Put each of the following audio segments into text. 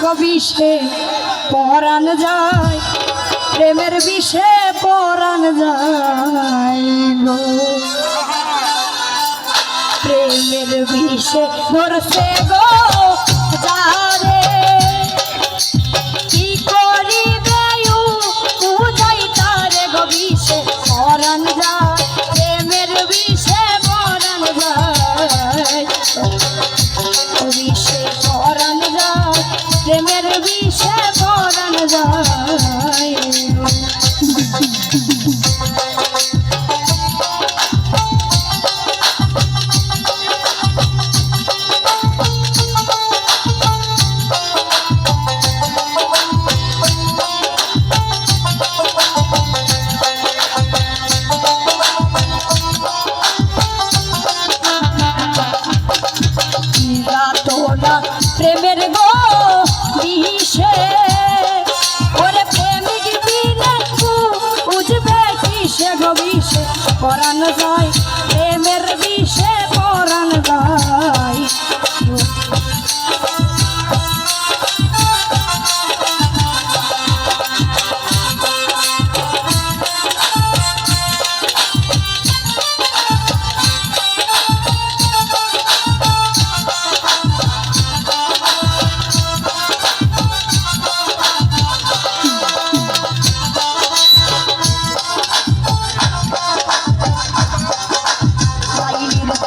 গো বিষে পরাণ যায়, প্রেমের বিষে পরাণ যায় গো, প্রেমের বিষে ধরছে গো যারে, কি করিবে উজাই তারে গো বিষে পরাণ যায়, প্রেমের বিষে পরাণ যায়, বিষে পরাণ যায়, প্রেমের বিষে পরাণ যায়। প্রেমের গো বিষে ওরে প্রেমিক বিনে বুঝবে কিসে গো বিষে পরাণ যায়, প্রেমের বিষে পরাণ যায়।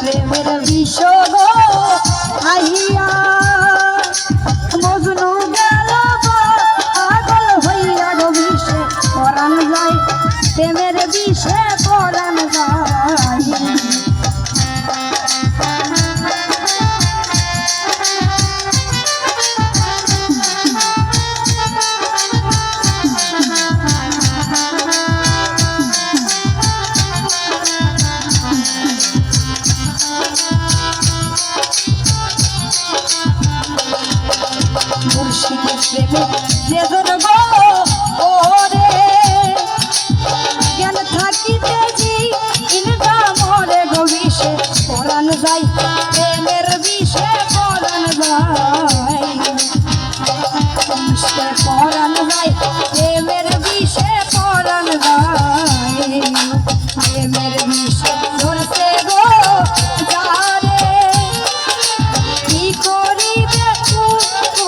প্রেমের বিষ গো আহিয়া মজনু গেল পাগল হইয়া গো বিষে পরাণ যায়, প্রেমের বিষে পরাণ যায়। মুর্শিদের প্রেমে যেজন গো ওরে জ্ঞান থাকিতে জি ইনকা মরে গো বিষে পরাণ যায়, প্রেমের বিষে পরাণ যায়, বিষে পরাণ যায়, প্রেমের বিষে পরাণ যায়, প্রেমের বিষে ধরছে গো যারে, কি করিবে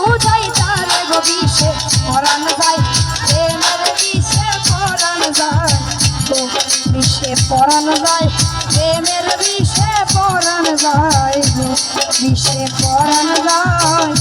উজাই তারে গো বিষে পরাণ যায়, প্রেমের বিষে পরাণ যায়, বিষে পরাণ যায়, প্রেমের বিষে পরাণ যায়, বিষে পরাণ যায়।